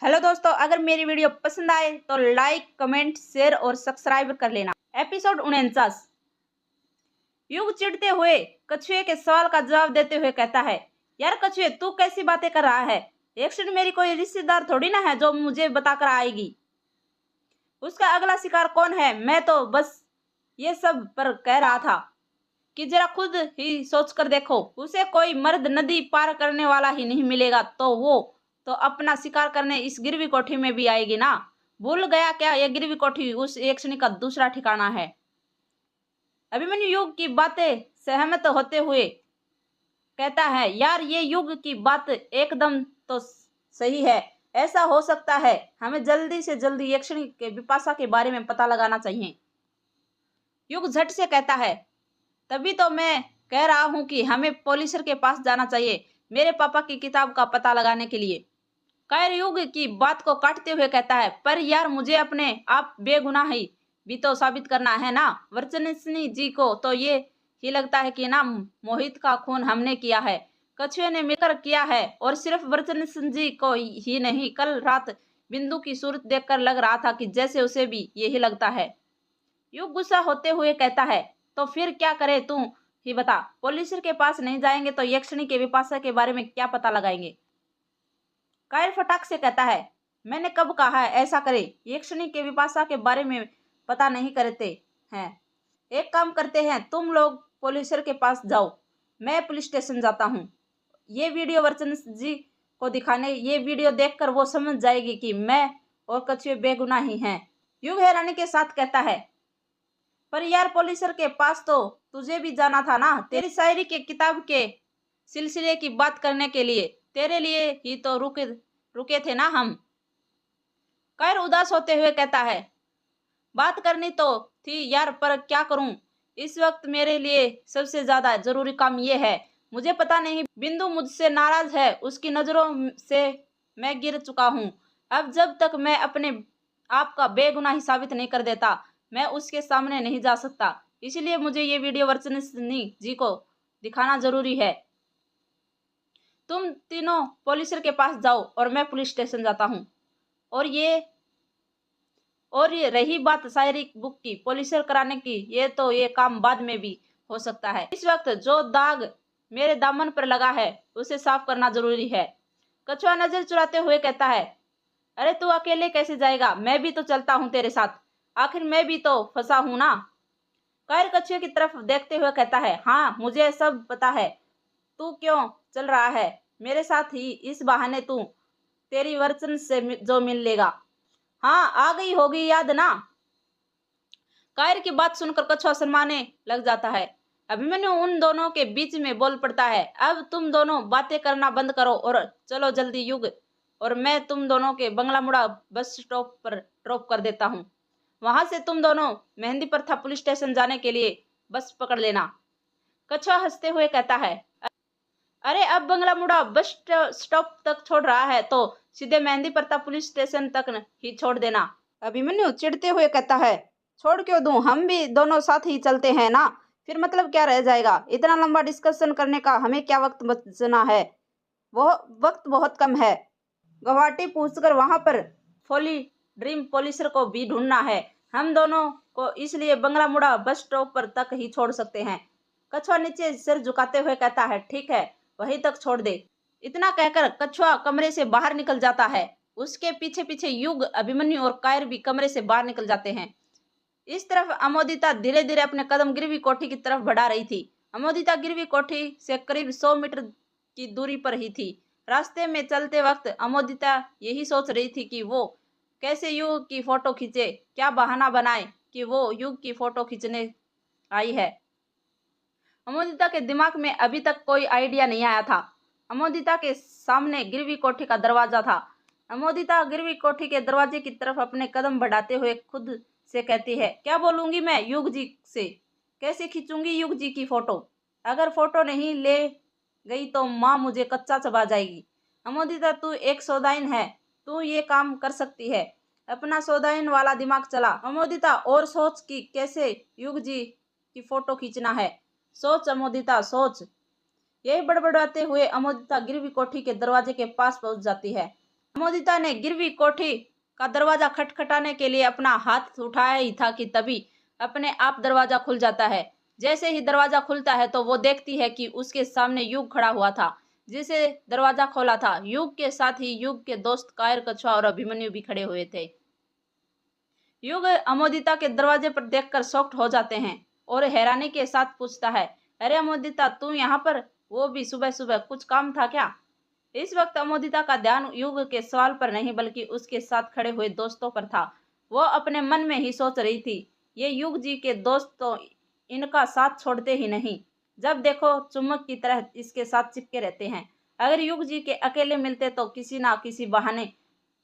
Hello दोस्तों, अगर मेरी वीडियो पसंद आए तो लाइक, कमेंट, शेयर और सब्सक्राइब कर लेना। एपिसोड 49। युग चिढ़ते हुए कछुए के सवाल का जवाब देते हुए कहता है, यार कछुए, तू कैसी बातें कर रहा है? एक्शन मेरी कोई रिश्तेदार थोड़ी ना है जो मुझे बताकर आएगी। उसका अगला शिकार कौन है? मैं तो बस ये सब पर कह रहा था कि जरा खुद ही सोच कर देखो, उसे कोई मर्द नदी पार करने वाला ही नहीं मिलेगा तो वो तो अपना शिकार करने इस गिरवी कोठी में भी आएगी ना। भूल गया क्या, यह गिरवी कोठी उस यक्षिणी का दूसरा ठिकाना है। अभिमन्यु युग की बातें सहमत होते हुए कहता है, यार ये युग की बात एकदम तो सही है। ऐसा हो सकता है, हमें जल्दी से जल्दी यक्षिणी के विपाशा के बारे में पता लगाना चाहिए। युग झट से कहता है, तभी तो मैं कह रहा हूं कि हमें पॉलिशर के पास जाना चाहिए, मेरे पापा की किताब का पता लगाने के लिए। कायर युग की बात को काटते हुए कहता है, पर यार मुझे अपने आप बेगुनाही भी तो साबित करना है ना। वर्चनिस्नी जी को तो ये ही लगता है कि ना मोहित का खून हमने किया है, कछुए ने मिलकर किया है। और सिर्फ वर्चनिस्नी जी को ही नहीं, कल रात बिंदु की सूरत देखकर लग रहा था कि जैसे उसे भी यही लगता है। युग गुस्सा होते हुए कहता है, तो फिर क्या करे तू ही बता। पॉलिशर के पास नहीं जाएंगे तो यक्षिणी के विपाशा के बारे में क्या पता लगाएंगे? कायर फटाक से कहता है, मैंने कब कहा है ऐसा करे? यक्षिणी के विपाशा के बारे में पता नहीं करते हैं। एक काम करते हैं, तुम लोग पॉलिशर के पास जाओ, मैं पुलिस स्टेशन जाता हूँ। ये वीडियो वर्चन जी को दिखाने, ये वीडियो देखकर वो समझ जाएगी कि मैं और कछुए बेगुनाह ही हैं। युग हैरानी के साथ कहता है, पर यार पॉलिशर के पास तो तुझे भी जाना था ना, तेरी शायरी के किताब के सिलसिले की बात करने के लिए। तेरे लिए ही तो रुके थे ना हम। कायर उदास होते हुए कहता है, बात करनी तो थी यार, पर क्या करूं, इस वक्त मेरे लिए सबसे ज्यादा जरूरी काम ये है। मुझे पता नहीं बिंदु मुझसे नाराज है, उसकी नजरों से मैं गिर चुका हूं। अब जब तक मैं अपने आप का बेगुनाही साबित नहीं कर देता, मैं उसके सामने नहीं जा सकता। इसलिए मुझे ये वीडियो वर्चनिस्नी जी को दिखाना जरूरी है। तुम तीनों पॉलिशर के पास जाओ और मैं पुलिस स्टेशन जाता हूँ। और ये रही बात शायरी बुक की पॉलिशर कराने की, ये काम बाद में भी हो सकता है। इस वक्त जो दाग मेरे दामन पर लगा है उसे साफ करना जरूरी है। कछुआ नजर चुराते हुए कहता है, अरे तू अकेले कैसे जाएगा? मैं भी तो चलता हूँ तेरे साथ, आखिर मैं भी तो फंसा हूं ना। कायर कछुए की तरफ देखते हुए कहता है, हाँ मुझे सब पता है, तू क्यों चल रहा है मेरे साथ ही। इस बहाने तू तेरी वर्चन से जो मिल लेगा। हाँ, आ गई होगी याद ना। कायर की बात सुनकर कछुआ शर्माने लग जाता है। अभिमन्यु उन दोनों के बीच में बोल पड़ता है, अब तुम दोनों बातें करना बंद करो और चलो जल्दी। युग और मैं तुम दोनों के बंगला मुड़ा बस स्टॉप पर ड्रॉप कर देता हूँ। वहां से तुम दोनों मेहंदी पर था पुलिस स्टेशन जाने के लिए बस पकड़ लेना। कछुआ हंसते हुए कहता है, अरे अब बंगला मुड़ा बस स्टॉप तक छोड़ रहा है तो सीधे मेहंदी प्रताप पुलिस स्टेशन तक ही छोड़ देना। अभिमन्यु चिढ़ते हुए कहता है, छोड़ क्यों दूं, हम भी दोनों साथ ही चलते हैं ना, फिर मतलब क्या रह जाएगा? इतना लंबा डिस्कशन करने का हमें क्या वक्त बचना है? वो वक्त बहुत कम है। गुवाहाटी पहुंचकर वहां पर फोली ड्रीम पॉलिशर को भी ढूंढना है। हम दोनों को इसलिए बंगला मुड़ा बस स्टॉप पर तक ही छोड़ सकते हैं। कछुआ नीचे सिर झुकाते हुए कहता है, ठीक है, वहीं तक छोड़ दे। इतना कहकर कछुआ कमरे से बाहर निकल जाता है। उसके पीछे पीछे युग, अभिमन्यु और कायर भी कमरे से बाहर निकल जाते हैं। इस तरफ अमोदिता धीरे धीरे अपने कदम गिरवी कोठी की तरफ बढ़ा रही थी। अमोदिता गिरवी कोठी से करीब 100 मीटर की दूरी पर ही थी। रास्ते में चलते वक्त अमोदिता यही सोच रही थी कि वो कैसे युग की फोटो खींचे, क्या बहाना बनाए कि वो युग की फोटो खींचने आई है। अमोदिता के दिमाग में अभी तक कोई आइडिया नहीं आया था। अमोदिता के सामने गिरवी कोठी का दरवाजा था। अमोदिता गिरवी कोठी के दरवाजे की तरफ अपने कदम बढ़ाते हुए खुद से कहती है, क्या बोलूंगी मैं युग जी से? कैसे खींचूंगी युग जी की फोटो? अगर फोटो नहीं ले गई तो माँ मुझे कच्चा चबा जाएगी। अमोदिता, तू एक सौदाइन है, तू ये काम कर सकती है। अपना सौदाइन वाला दिमाग चला अमोदिता, और सोच कि कैसे युग जी की फोटो खींचना है। सोच अमोदिता, सोच। यही बड़बड़ाते हुए अमोदिता गिरवी कोठी के दरवाजे के पास पहुंच जाती है। अमोदिता ने गिरवी कोठी का दरवाजा खटखटाने के लिए अपना हाथ उठाया ही था कि तभी अपने आप दरवाजा खुल जाता है। जैसे ही दरवाजा खुलता है तो वो देखती है कि उसके सामने युग खड़ा हुआ था, जिसे दरवाजा खोला था। युग के साथ ही युग के दोस्त कायर, कछुआ और अभिमन्यु भी खड़े हुए थे। युग अमोदिता के दरवाजे पर देखकर शॉक्ड हो जाते हैं और हैरानी के साथ पूछता है, अरे अमोदिता, तू यहाँ पर, वो भी सुबह सुबह, कुछ काम था क्या? इस वक्त अमोदिता का ध्यान युग के सवाल पर नहीं बल्कि उसके साथ खड़े हुए दोस्तों पर था। वो अपने मन में ही सोच रही थी, ये युग जी के दोस्त तो इनका साथ छोड़ते ही नहीं। जब देखो चुम्बक की तरह इसके साथ चिपके रहते हैं। अगर युग जी के अकेले मिलते तो किसी ना किसी बहाने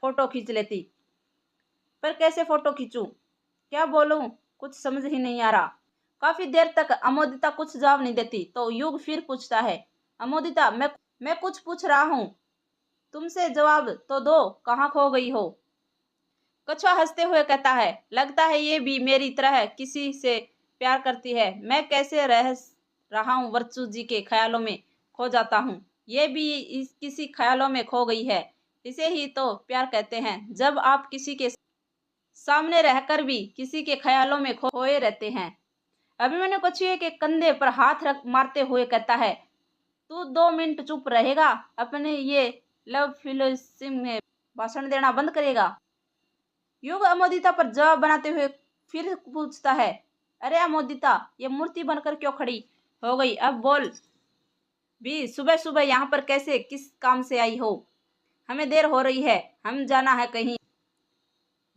फोटो खींच लेती, पर कैसे फोटो खींचूं, क्या बोलूं, कुछ समझ ही नहीं आ रहा। काफी देर तक अमोदिता कुछ जवाब नहीं देती तो युग फिर पूछता है, अमोदिता, मैं कुछ पूछ रहा हूँ, तुमसे जवाब तो दो, कहाँ खो गई हो? कछुआ हंसते हुए कहता है, लगता है ये भी मेरी तरह किसी से प्यार करती है। मैं कैसे रह रहा हूँ, वर्चू जी के ख्यालों में खो जाता हूँ। ये भी इस किसी ख्यालों में खो गई है। इसे ही तो प्यार कहते हैं, जब आप किसी के सामने रहकर भी किसी के ख्यालों में खोए रहते हैं। अभिमन्यु कछुए के कंधे पर हाथ रख मारते हुए कहता है, तू 2 मिनट चुप रहेगा? अपने ये लव फिलोसफी में भाषण देना बंद करेगा? युग अमोदिता पर जवाब बनाते हुए फिर पूछता है, अरे अमोदिता, ये मूर्ति बनकर क्यों खड़ी हो गई? अब बोल भी, सुबह सुबह यहाँ पर कैसे, किस काम से आई हो? हमें देर हो रही है, हम जाना है कहीं,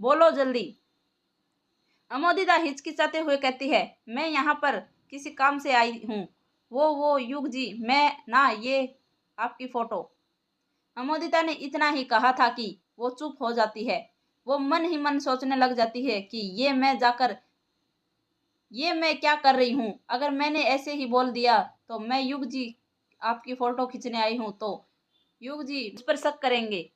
बोलो जल्दी। अमोदिता हिचकिचाते हुए कहती है, मैं यहाँ पर किसी काम से आई हूँ। वो युग जी, मैं ना, ये आपकी फोटो। अमोदिता ने इतना ही कहा था कि वो चुप हो जाती है। वो मन ही मन सोचने लग जाती है कि ये मैं क्या कर रही हूँ? अगर मैंने ऐसे ही बोल दिया तो मैं युग जी आपकी फोटो खींचने आई हूँ तो युग जी उस पर शक करेंगे।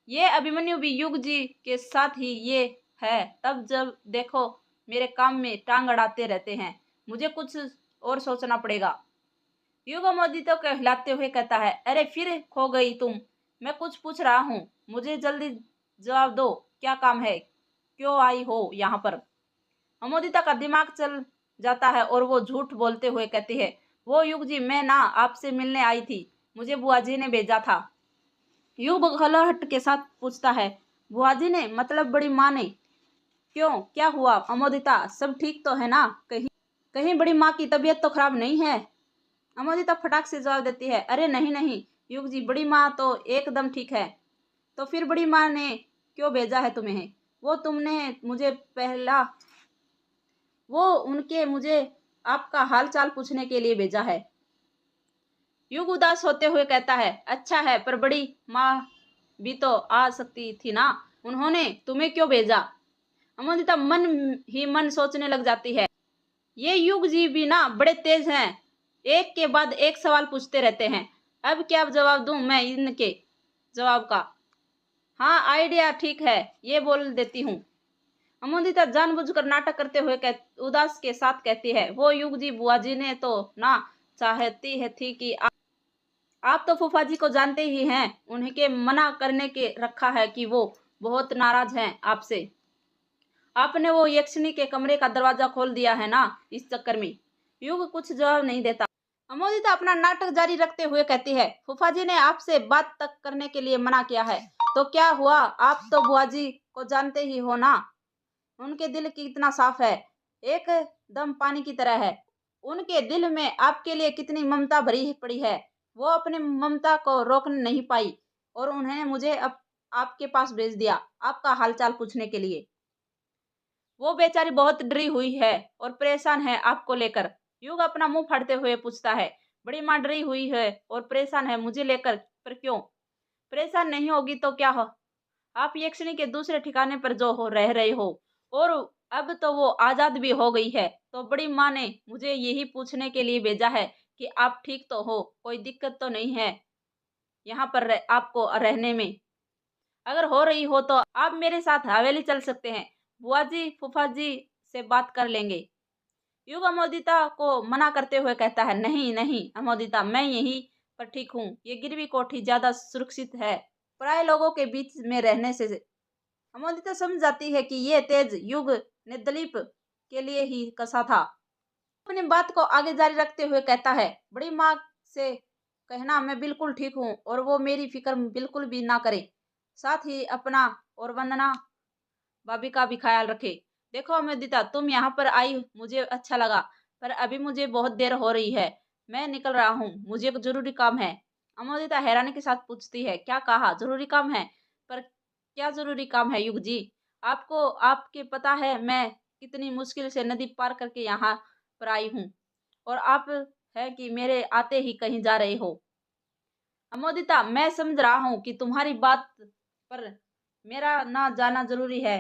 ये अभिमन्यु भी युग जी के साथ ही ये है, तब जब देखो मेरे काम में टांग अड़ाते रहते हैं। मुझे कुछ और सोचना पड़ेगा। युग अमोदिता को हिलाते हुए कहता है, अरे फिर खो गई तुम? मैं कुछ पूछ रहा हूँ, मुझे जल्दी जवाब दो, क्या काम है, क्यों आई हो यहाँ पर? अमोदिता का दिमाग चल जाता है और वो झूठ बोलते हुए कहती है, वो युग जी, मैं ना आपसे मिलने आई थी, मुझे बुआ जी ने भेजा था। युग खलहट के साथ पूछता है, बुआ जी ने मतलब बड़ी माँ ने? क्यों, क्या हुआ? अमोदिता, सब ठीक तो है ना? कहीं कहीं बड़ी माँ की तबीयत तो खराब नहीं है? अमोदिता फटाक से जवाब देती है, अरे नहीं नहीं युग जी, बड़ी माँ तो एकदम ठीक है। तो फिर बड़ी माँ ने क्यों भेजा है तुम्हें? वो तुमने मुझे पहला वो उनके मुझे आपका हाल चाल पूछने के लिए भेजा है। युग उदास होते हुए कहता है, अच्छा है, पर बड़ी माँ भी तो आ सकती थी ना, उन्होंने तुम्हें क्यों भेजा? अमोदिता मन ही मन सोचने लग जाती है, ये युग जी भी ना बड़े तेज हैं, एक के बाद एक सवाल पूछते रहते हैं। अब क्या जवाब दूं मैं इनके जवाब का? हाँ, आइडिया ठीक है, ये बोल देती हूँ। अमोदिता जानबूझकर नाटक करते हुए उदास के साथ कहती है, वो युग जी, बुआ जी ने तो ना चाहती है थी कि आप तो फूफा जी को जानते ही हैं, उनके मना करने के रखा है कि वो बहुत नाराज हैं आपसे। आपने वो यक्षिणी के कमरे का दरवाजा खोल दिया है ना, इस चक्कर में। युग कुछ जवाब नहीं देता। अमोदिता अपना नाटक जारी रखते हुए कहती है, फूफा जी ने आपसे बात तक करने के लिए मना किया है तो क्या हुआ? आप तो बुआ जी को जानते ही हो ना, उनके दिल कितना साफ है, एकदम पानी की तरह है। उनके दिल में आपके लिए कितनी ममता भरी पड़ी है। वो अपनी ममता को रोक नहीं पाई और उन्हें मुझे आपके पास भेज दिया, आपका हालचाल पूछने के लिए। वो बेचारी बहुत डरी हुई है और परेशान है आपको लेकर। युग अपना मुंह फाड़ते हुए पूछता है, बड़ी माँ डरी हुई है और परेशान है मुझे लेकर, पर क्यों? परेशान नहीं होगी तो क्या हो, आप यक्षिणी के दूसरे ठिकाने पर जो हो रह रहे हो और अब तो वो आजाद भी हो गई है, तो बड़ी माँ ने मुझे यही पूछने के लिए भेजा है कि आप ठीक तो हो, कोई दिक्कत तो नहीं है यहाँ पर आपको रहने में? अगर हो रही हो तो आप मेरे साथ हवेली चल सकते हैं, बुआ जी फूफा जी से बात कर लेंगे। युग अमोदिता को मना करते हुए कहता है, नहीं नहीं अमोदिता, मैं यहीं पर ठीक हूँ, ये गिरवी कोठी ज्यादा सुरक्षित है। पराये लोगों के बीच में रहने से अमोदिता समझ जाती है कि ये तेज युग ने दिलीप के लिए ही कसा था। अपनी बात को आगे जारी रखते हुए कहता है, बड़ी माँ से कहना मैं बिल्कुल ठीक हूँ और वो मेरी फिक्र बिल्कुल भी ना करे, साथ ही अपना और वंदना भाभी का भी ख्याल रखे। देखो अमोदिता, तुम यहाँ पर आई मुझे अच्छा लगा, पर अभी मुझे बहुत देर हो रही है, मैं निकल रहा हूँ, मुझे एक जरूरी काम है। अमोदिता हैरानी के साथ पूछती है, क्या कहा जरूरी काम है? पर क्या जरूरी काम है युग जी? आपको आपके पता है मैं कितनी मुश्किल से नदी पार करके यहाँ पर आई हूँ और आप है कि मेरे आते ही कहीं जा रहे हो। अमोदिता, मैं समझ रहा हूँ कि तुम्हारी बात, पर मेरा ना जाना जरूरी है।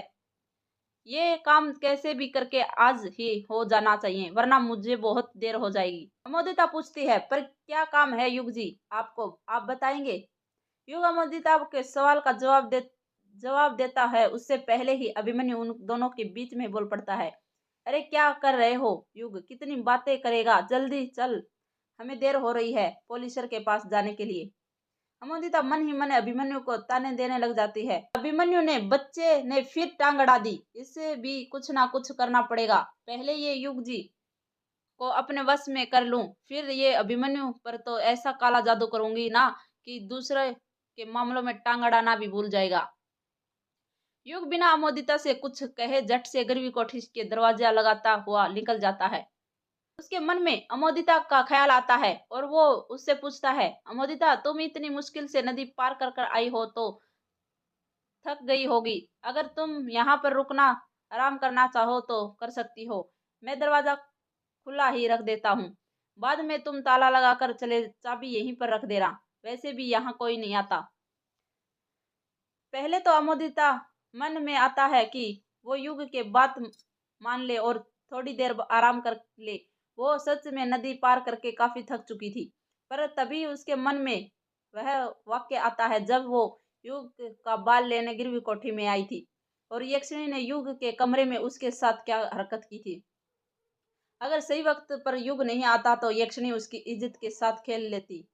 ये काम कैसे भी करके आज ही हो जाना चाहिए, वरना मुझे बहुत देर हो जाएगी। अमोदिता पूछती है, पर क्या काम है युग जी, आपको आप बताएंगे? युग अमोदिता के सवाल का जवाब देता है उससे पहले ही अभिमन्यु उन दोनों के बीच में बोल पड़ता है। अरे क्या कर रहे हो युग, कितनी बातें करेगा, जल्दी चल, हमें देर हो रही है पोलिसर के पास जाने के लिए। अमोदिता मन ही मन अभिमन्यु को ताने देने लग जाती है। अभिमन्यु ने बच्चे ने फिर टांग अड़ा दी, इससे भी कुछ ना कुछ करना पड़ेगा, पहले ये युग जी को अपने वश में कर लूं, फिर ये अभिमन्यु पर तो ऐसा काला जादू करूंगी ना कि दूसरे के मामलों में टांग अड़ाना भी भूल जाएगा। युग बिना अमोदिता से कुछ कहे झट से गिरवी कोठी के दरवाजा लगाता हुआ निकल जाता है। उसके मन में अमोदिता का ख्याल आता है और वो उससे पूछता है, अमोदिता, तुम इतनी मुश्किल से नदी पार कर कर आई हो तो थक गई होगी, अगर तुम यहाँ पर रुकना आराम करना चाहो तो कर सकती हो, मैं दरवाजा खुला ही रख देता हूँ, बाद में तुम ताला लगा कर चले, चाबी यहीं पर रख देना, वैसे भी यहाँ कोई नहीं आता। पहले तो अमोदिता मन में आता है कि वो युग के बात मान ले और थोड़ी देर आराम कर ले, वो सच में नदी पार करके काफी थक चुकी थी। पर तभी उसके मन में वह वाक्य आता है जब वो युग का बाल लेने गिरवी कोठी में आई थी और यक्षिणी ने युग के कमरे में उसके साथ क्या हरकत की थी। अगर सही वक्त पर युग नहीं आता तो यक्षिणी उसकी इज्जत के साथ खेल लेती।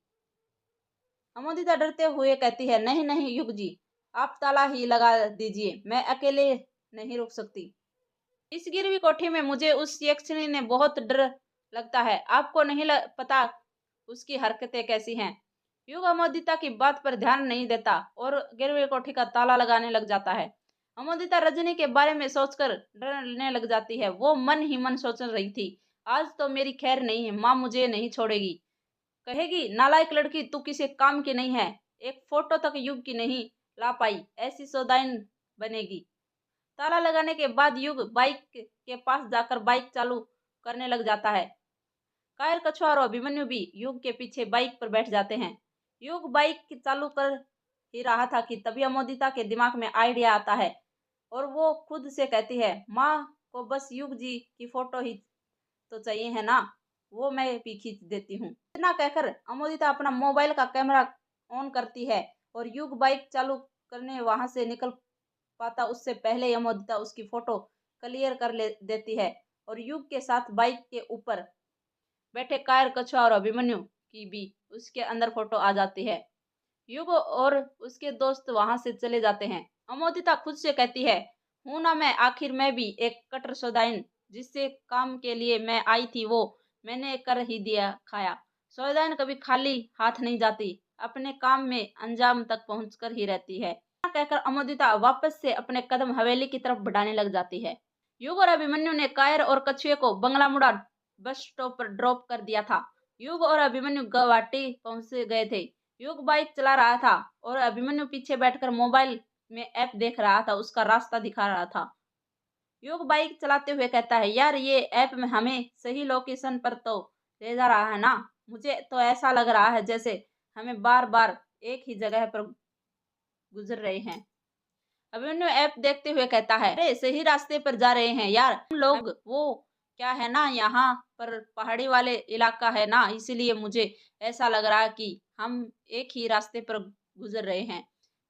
अमोदिता डरते हुए कहती है, नहीं नहीं युग जी, आप ताला ही लगा दीजिए, मैं अकेले नहीं रुक सकती। इस गिरवी कोठी में मुझे उस यक्षिणी ने बहुत डर लगता है, आपको नहीं पता उसकी हरकतें कैसी हैं। युग अमोदिता की बात पर ध्यान नहीं देता और गिरवी कोठी का ताला लगाने लग जाता है। अमोदिता रजनी के बारे में सोचकर डरने लग जाती है। वो मन ही मन सोच रही थी, आज तो मेरी खैर नहीं है, माँ मुझे नहीं छोड़ेगी, कहेगी नालायक लड़की, तू किसी काम की नहीं है, एक फोटो तक युग की नहीं ला पाई, ऐसी सौदाइन बनेगी। ताला लगाने के बाद युग बाइक के पास जाकर बाइक चालू करने लग जाता है। कायर, कछुआ और अभिमन्यु भी युग के पीछे बाइक पर बैठ जाते हैं। युग बाइक चालू कर ही रहा था कि तभी अमोदिता के दिमाग में आइडिया आता है और वो खुद से कहती है, माँ को बस युग जी की फोटो ही तो चाहिए है ना, वो मैं भी खींच देती हूँ। इतना कहकर अमोदिता अपना मोबाइल का कैमरा ऑन करती है और युग बाइक चालू करने वहां से निकल पाता उससे पहले अमोदिता उसकी फोटो क्लियर कर ले देती है और युग के साथ बाइक के ऊपर बैठे कायर, कछुआ और अभिमन्यु की भी उसके अंदर फोटो आ जाती है। युग और उसके दोस्त वहां से चले जाते हैं। अमोदिता खुद से कहती है, हूं ना मैं, आखिर मैं भी एक कटर सौदाइन, जिससे काम के लिए मैं आई थी वो मैंने कर ही दिया खाया। सौदाइन कभी खाली हाथ नहीं जाती, अपने काम में अंजाम तक पहुंचकर ही रहती है। इतना कहकर अमोदिता वापस से अपने कदम हवेली की तरफ बढ़ाने लग जाती है। युग और अभिमन्यु ने कायर और कछुए को बंगला मुड़ा बस स्टॉप पर ड्रॉप कर दिया था। युग और अभिमन्यु गुवाहाटी पहुंच गए थे। युग बाइक चला रहा था और अभिमन्यु पीछे बैठकर मोबाइल में ऐप देख रहा था, उसका रास्ता दिखा रहा था। युग बाइक चलाते हुए कहता है, यार ये ऐप में हमें सही लोकेशन पर तो ले जा रहा है ना, मुझे तो ऐसा लग रहा है जैसे हमें बार बार एक ही जगह पर गुजर रहे हैं। अभिमन्यु ऐप देखते हुए कहता है, अरे सही रास्ते पर जा रहे हैं यार हम लोग, वो क्या है ना, यहाँ पर पहाड़ी वाले इलाका है ना, इसीलिए मुझे ऐसा लग रहा है कि हम एक ही रास्ते पर गुजर रहे हैं,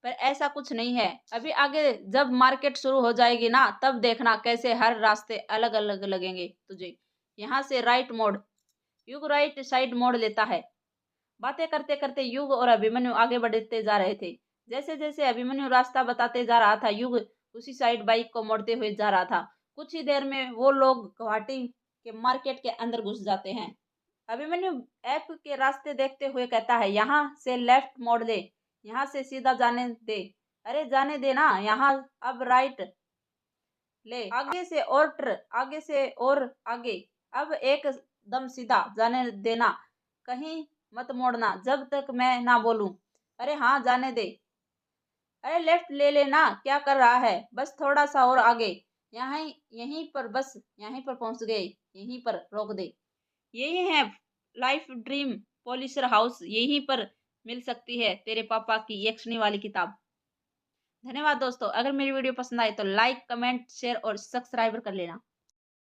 पर ऐसा कुछ नहीं है। अभी आगे जब मार्केट शुरू हो जाएगी ना, तब देखना कैसे हर रास्ते अलग अलग लगेंगे तुझे। यहाँ से राइट मोड़। युग राइट साइड मोड़ लेता है। बातें करते करते युग और अभिमन्यु आगे बढ़ते जा रहे थे। जैसे जैसे अभिमन्यु रास्ता बताते जा रहा था, युग उसी साइड बाइक को मोड़ते हुए जा रहा था। कुछ ही देर में वो लोग गुवाहाटी के मार्केट के अंदर घुस जाते हैं। अभिमन्यु ऐप के रास्ते देखते हुए कहता है, यहाँ से लेफ्ट मोड़ दे, यहाँ से सीधा जाने दे। अरे जाने दे ना, यहाँ अब राइट ले, आगे से और आगे से और आगे, अब एक दम सीधा जाने देना, कहीं मत मोड़ना जब तक मैं ना बोलूं। अरे हाँ जाने दे। अरे लेफ्ट ले लेना, क्या कर रहा है, बस थोड़ा सा और आगे, यहाँ यहीं पर, बस यहीं पर पहुंच गए, यहीं पर रोक दे। यही है लाइफ ड्रीम पॉलिशर हाउस, यहीं पर मिल सकती है तेरे पापा की यक्षिणी वाली किताब। धन्यवाद दोस्तों, अगर मेरी वीडियो पसंद आए तो लाइक कमेंट शेयर और सब्सक्राइब कर लेना।